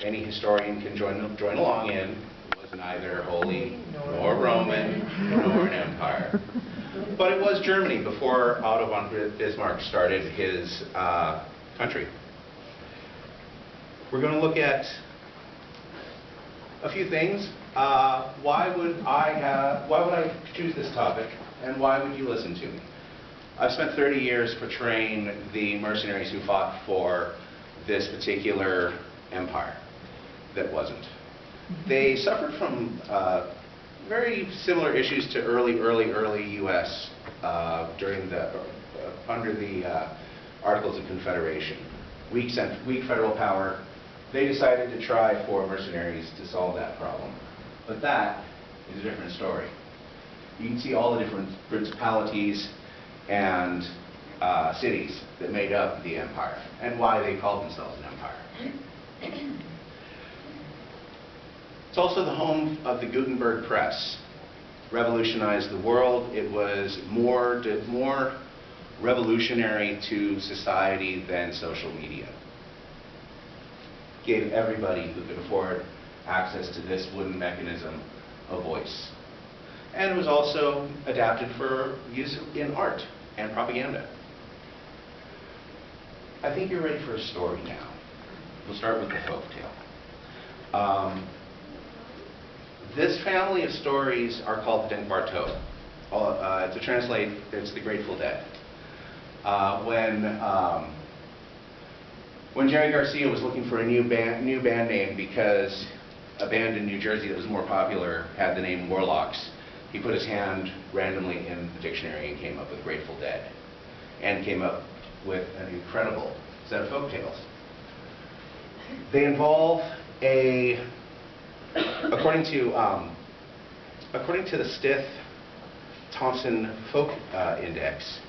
any historian can join along in, was neither holy, nor Roman, nor an empire. But it was Germany before Otto von Bismarck started his country. We're going to look at a few things. Why would I choose this topic, and why would you listen to me? I've spent 30 years portraying the mercenaries who fought for this particular empire that wasn't. They suffered from very similar issues to early U.S. Under the Articles of Confederation. Weak federal power. They decided to try for mercenaries to solve that problem. But that is a different story. You can see all the different principalities and cities that made up the empire and why they called themselves an empire. It's also the home of the Gutenberg press. Revolutionized the world. It was more revolutionary to society than social media. Gave everybody who could afford access to this wooden mechanism a voice. And it was also adapted for use in art and propaganda. I think you're ready for a story now. We'll start with the folktale. This family of stories are called the Denkbartaux. To translate, it's the Grateful Dead. When Jerry Garcia was looking for a new band name because a band in New Jersey that was more popular had the name Warlocks, he put his hand randomly in the dictionary and came up with Grateful Dead, and came up with an incredible set of folktales. They involve according to the Stith-Thompson Folk Index,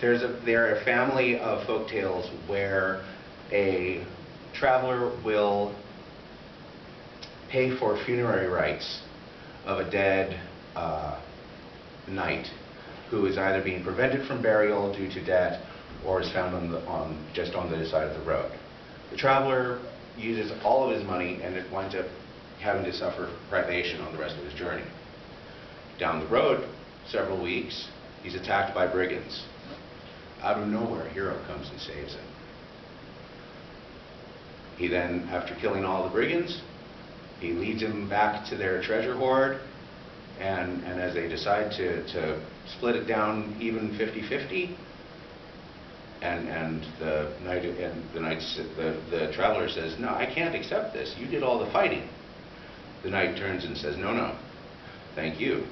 they're a family of folktales where a traveler will pay for funerary rites of a dead knight who is either being prevented from burial due to death or is found just on the side of the road. The traveler uses all of his money and it winds up having to suffer privation on the rest of his journey. Down the road, several weeks, he's attacked by brigands. Out of nowhere, a hero comes and saves him. He then, after killing all the brigands, he leads him back to their treasure hoard, and as they decide to split it down even 50-50, and the traveler says, "No, I can't accept this. You did all the fighting." The knight turns and says, "No, thank you,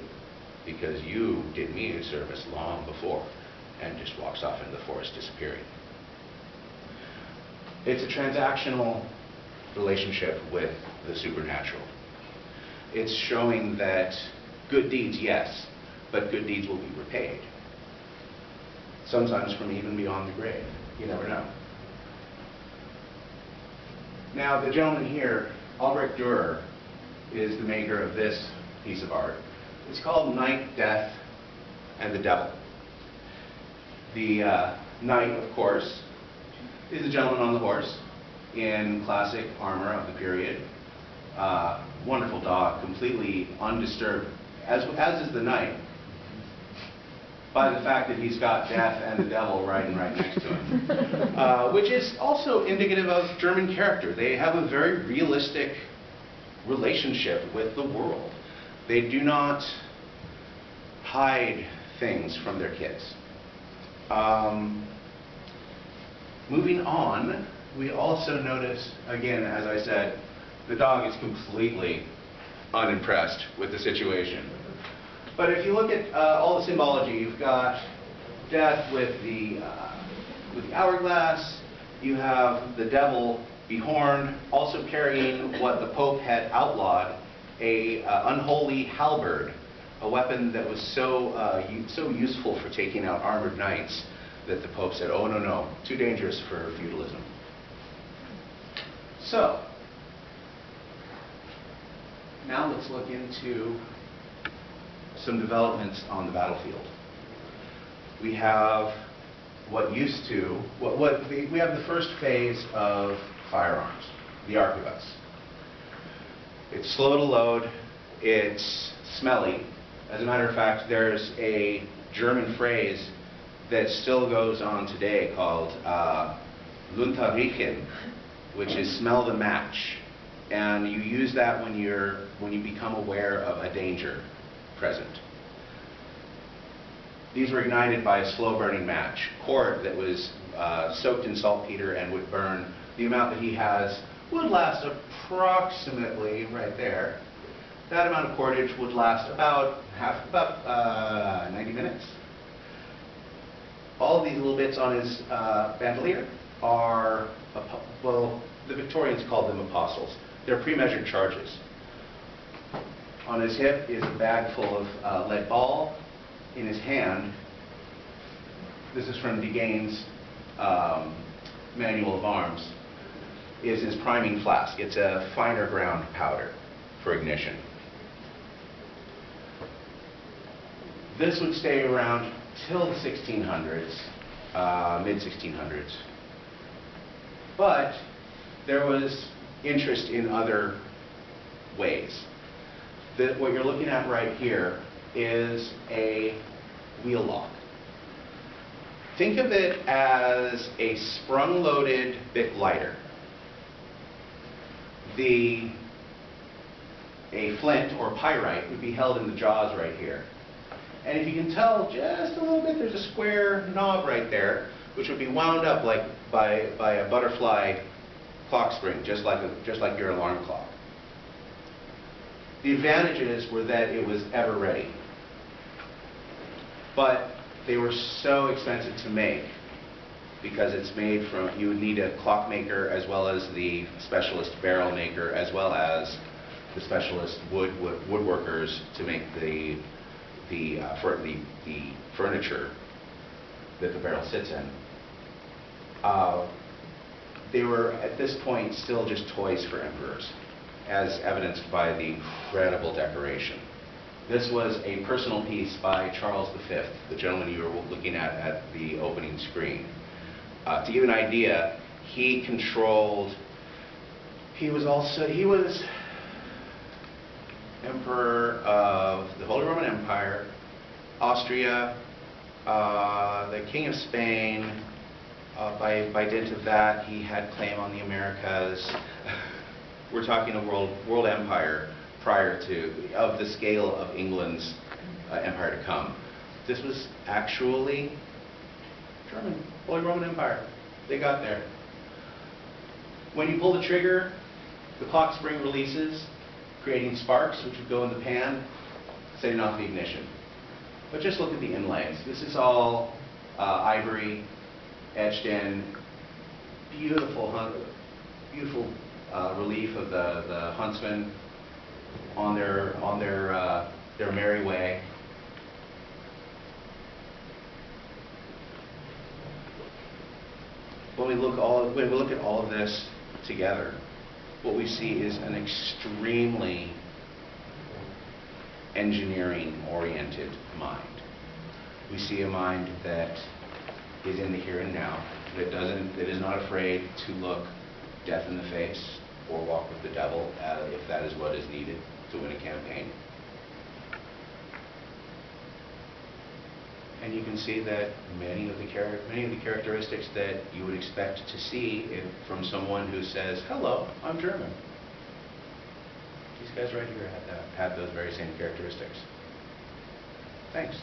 because you did me a service long before," and just walks off into the forest, disappearing. It's a transactional relationship with the supernatural. It's showing that good deeds, yes, but good deeds will be repaid. Sometimes from even beyond the grave. You never know. Now, the gentleman here, Albrecht Dürer, is the maker of this piece of art. It's called Night, Death, and the Devil. The knight, of course, is the gentleman on the horse in classic armor of the period. Wonderful dog, completely undisturbed, as is the knight, by the fact that he's got death and the devil riding right next to him. Which is also indicative of German character. They have a very realistic relationship with the world. They do not hide things from their kids. Moving on, we also notice, again, as I said, the dog is completely unimpressed with the situation. But if you look at all the symbology, you've got death with the hourglass, you have the devil behorned, also carrying what the Pope had outlawed, a unholy halberd, a weapon that was so useful for taking out armored knights that the Pope said, "Oh, no, too dangerous for feudalism." So, now let's look into some developments on the battlefield. We have we have the first phase of firearms, the arquebus. It's slow to load. It's smelly. As a matter of fact, there's a German phrase that still goes on today called "Lunta riechen," which is "smell the match," and you use that when you become aware of a danger present. These were ignited by a slow-burning match. Cord that was soaked in saltpeter and would burn. The amount that he has would last approximately, right there, that amount of cordage would last about 90 minutes. All of these little bits on his bandolier are, well, the Victorians called them apostles. They're pre-measured charges. On his hip is a bag full of lead ball. In his hand, this is from Degain's Manual of Arms, is his priming flask. It's a finer ground powder for ignition. This would stay around till the 1600s, mid-1600s. But there was interest in other ways. What you're looking at right here is a wheel lock. Think of it as a sprung-loaded Bic lighter. A flint or pyrite would be held in the jaws right here. And if you can tell just a little bit, there's a square knob right there, which would be wound up like by a butterfly clock spring, just like your alarm clock. The advantages were that it was ever ready. But they were so expensive to make because it's made from, you would need a clockmaker as well as the specialist barrel maker as well as the specialist woodworkers to make the furniture that the barrel sits in. They were at this point still just toys for emperors, as evidenced by the incredible decoration. This was a personal piece by Charles V, the gentleman you were looking at the opening screen. To give you an idea, he was emperor of the Holy Roman Empire, Austria, the King of Spain. By dint of that, he had claim on the Americas. We're talking a world empire prior to, of the scale of England's empire to come. This was actually German, Holy Roman Empire. They got there. When you pull the trigger, the clock spring releases, creating sparks, which would go in the pan, setting off the ignition. But just look at the inlays. This is all ivory, etched in, beautiful relief of the huntsmen on their merry way. When we look at all of this together, what we see is an extremely engineering-oriented mind. We see a mind that is in the here and now, that is not afraid to look death in the face or walk with the devil if that is what is needed to win a campaign. And you can see that many of the characteristics that you would expect to see from someone who says, "Hello, I'm German." These guys right here had those very same characteristics. Thanks.